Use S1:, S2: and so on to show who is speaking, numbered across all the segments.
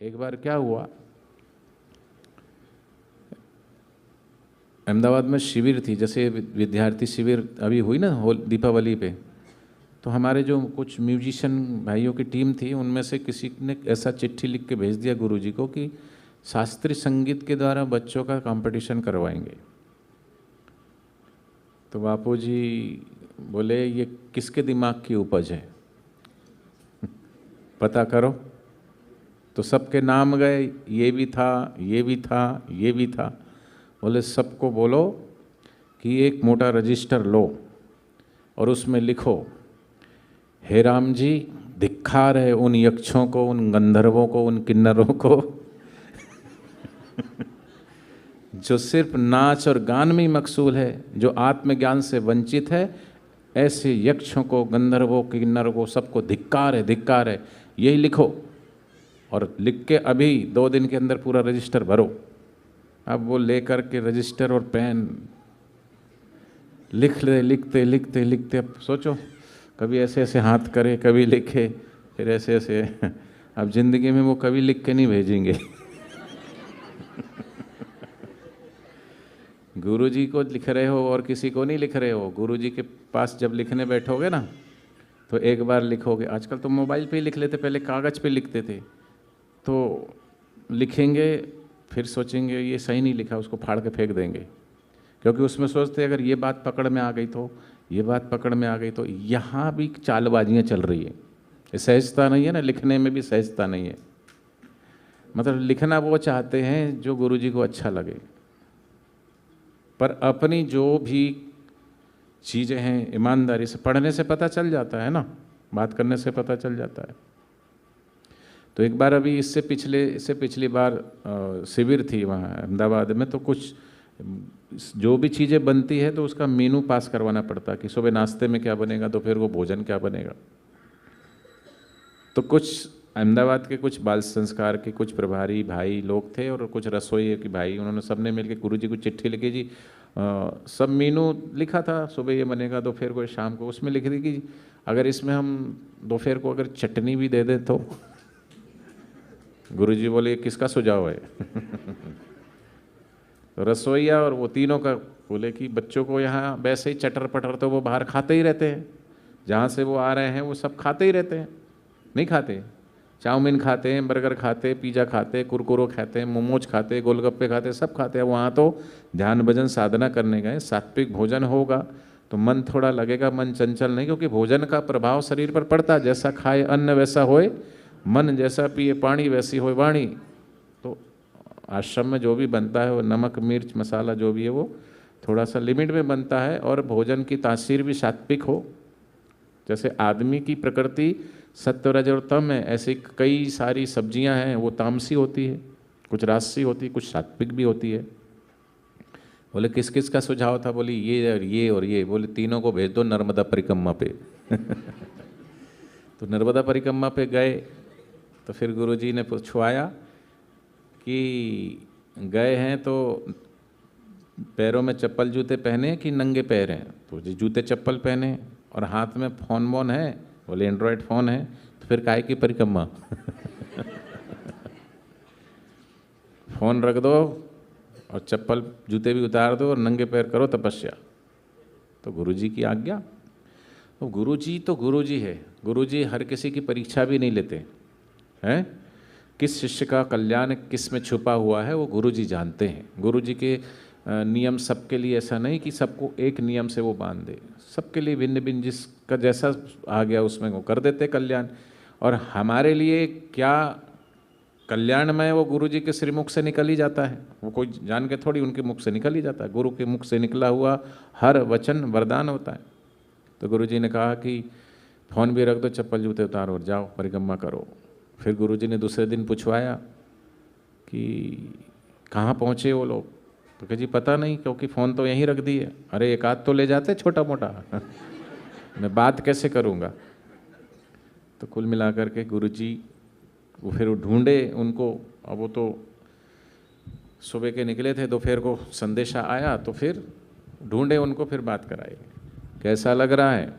S1: एक बार क्या हुआ, अहमदाबाद में शिविर थी, जैसे विद्यार्थी शिविर अभी हुई ना दीपावली पे, तो हमारे जो कुछ म्यूजिशियन भाइयों की टीम थी उनमें से किसी ने ऐसा चिट्ठी लिख के भेज दिया गुरुजी को कि शास्त्रीय संगीत के द्वारा बच्चों का कंपटीशन करवाएंगे। तो बापू जी बोले ये किसके दिमाग की उपज है, पता करो। तो सबके नाम गए, ये भी था, ये भी था, ये भी था। बोले सबको बोलो कि एक मोटा रजिस्टर लो और उसमें लिखो, हे राम जी धिक्कार है उन यक्षों को, उन गंधर्वों को, उन किन्नरों को जो सिर्फ नाच और गान में ही मकसूल है, जो आत्मज्ञान से वंचित है। ऐसे यक्षों को, गंधर्वों, किन्नरों को सबको धिक्कार है, धिक्कार है। यही लिखो और लिख के अभी 2 दिन के अंदर पूरा रजिस्टर भरो। अब वो लेकर के रजिस्टर और पेन लिखते लिखते लिखते, अब सोचो कभी ऐसे ऐसे हाथ करे, कभी लिखे, फिर ऐसे ऐसे अब जिंदगी में वो कभी लिख के नहीं भेजेंगे गुरुजी को लिख रहे हो और किसी को नहीं लिख रहे हो। गुरुजी के पास जब लिखने बैठोगे ना तो एक बार लिखोगे, आजकल तो मोबाइल पे ही लिख लेते, पहले कागज़ पे लिखते थे, तो लिखेंगे फिर सोचेंगे ये सही नहीं लिखा, उसको फाड़ के फेंक देंगे, क्योंकि उसमें सोचते अगर ये बात पकड़ में आ गई तो, ये बात पकड़ में आ गई तो। यहाँ भी चालबाजियाँ चल रही है, सहजता नहीं है ना, लिखने में भी सहजता नहीं है। मतलब लिखना वो चाहते हैं जो गुरुजी को अच्छा लगे, पर अपनी जो भी चीज़ें हैं ईमानदारी से, पढ़ने से पता चल जाता है ना, बात करने से पता चल जाता है। तो एक बार अभी इससे पिछली बार शिविर थी वहाँ अहमदाबाद में, तो कुछ जो भी चीज़ें बनती है तो उसका मेनू पास करवाना पड़ता कि सुबह नाश्ते में क्या बनेगा, दोपहर को भोजन क्या बनेगा। तो कुछ अहमदाबाद के कुछ बाल संस्कार के कुछ प्रभारी भाई लोग थे और कुछ रसोई के भाई, उन्होंने सबने मिलकर गुरुजी को चिट्ठी लिखी जी, सब मेनू लिखा था, सुबह ये बनेगा, दोपहर को, शाम को। उसमें लिख दी कि अगर इसमें हम दोपहर को अगर चटनी भी दे दें तो गुरुजी बोले किसका सुझाव है तो रसोईया और वो तीनों का बोले कि बच्चों को यहाँ वैसे ही चटर पटर तो वो बाहर खाते ही रहते हैं, जहाँ से वो आ रहे हैं वो सब खाते ही रहते हैं, नहीं खाते, चाउमीन खाते हैं, बर्गर खाते, पिज़्ज़ा खाते, कुरकुरो खाते हैं, मोमोज खाते, गोलगप्पे खाते, सब खाते हैं। वहाँ तो ध्यान भजन साधना करने गए, सात्विक भोजन होगा तो मन थोड़ा लगेगा, मन चंचल नहीं, क्योंकि भोजन का प्रभाव शरीर पर पड़ता, जैसा खाए अन्न वैसा होए मन, जैसा पिए पानी वैसी होए वाणी। तो आश्रम में जो भी बनता है वो नमक मिर्च मसाला जो भी है वो थोड़ा सा लिमिट में बनता है, और भोजन की तासीर भी सात्विक हो। जैसे आदमी की प्रकृति सत्व रज और तम है, ऐसी कई सारी सब्जियां हैं वो तामसी होती है, कुछ राजसी होती है, कुछ सात्विक भी होती है। बोले किस किस का सुझाव था, बोली ये और ये और ये। बोले तीनों को भेज दो नर्मदा परिक्रमा पे तो नर्मदा परिक्रमा पे गए तो फिर गुरुजी ने पूछवाया कि गए हैं तो पैरों में चप्पल जूते पहने कि नंगे पैर हैं। तो जी जूते चप्पल पहने, और हाथ में फ़ोन वोन है, बोले एंड्रॉयड फ़ोन है, तो फिर काहे की परिक्रमा फ़ोन रख दो और चप्पल जूते भी उतार दो और नंगे पैर करो तपस्या। तो गुरुजी की आज्ञा। तो गुरुजी है, गुरुजी हर किसी की परीक्षा भी नहीं लेते हैं। किस शिष्य का कल्याण किस में छुपा हुआ है वो गुरुजी जानते हैं। गुरुजी के नियम सबके लिए ऐसा नहीं कि सबको एक नियम से वो बांध दे, सबके लिए भिन्न भिन्न, जिसका जैसा आ गया उसमें वो कर देते कल्याण। और हमारे लिए क्या कल्याणमय वो गुरुजी के श्रीमुख से निकल ही जाता है, वो कोई जान के थोड़ी उनके मुख से निकल ही जाता है। गुरु के मुख से निकला हुआ हर वचन वरदान होता है। तो गुरुजी ने कहा कि फ़ोन भी रख दो, चप्पल जूते उतारो और जाओ परिक्रमा करो। फिर गुरुजी ने दूसरे दिन पूछवाया कि कहाँ पहुँचे वो लोग, तो कह जी पता नहीं, क्योंकि फ़ोन तो यहीं रख दी है। अरे एक आध तो ले जाते छोटा मोटा मैं बात कैसे करूँगा। तो कुल मिलाकर के गुरुजी वो फिर ढूंढे उनको। अब वो तो सुबह के निकले थे, दोपहर को संदेशा आया, तो फिर ढूंढे उनको, फिर बात कराई। कैसा लग रहा है?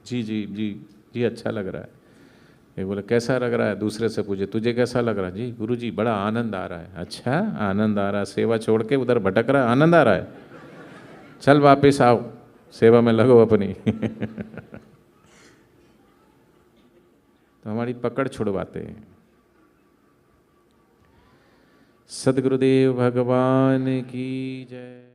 S1: जी जी जी जी अच्छा लग रहा है। ये बोले कैसा लग रहा है, दूसरे से पूछे तुझे कैसा लग रहा है, जी गुरुजी बड़ा आनंद आ रहा है। अच्छा आनंद आ रहा है, सेवा छोड़ के उधर भटक रहा है, आनंद आ रहा है, चल वापस आओ सेवा में लगो अपनी। तो हमारी पकड़ छुड़वाते हैं। सद्गुरुदेव भगवान की जय।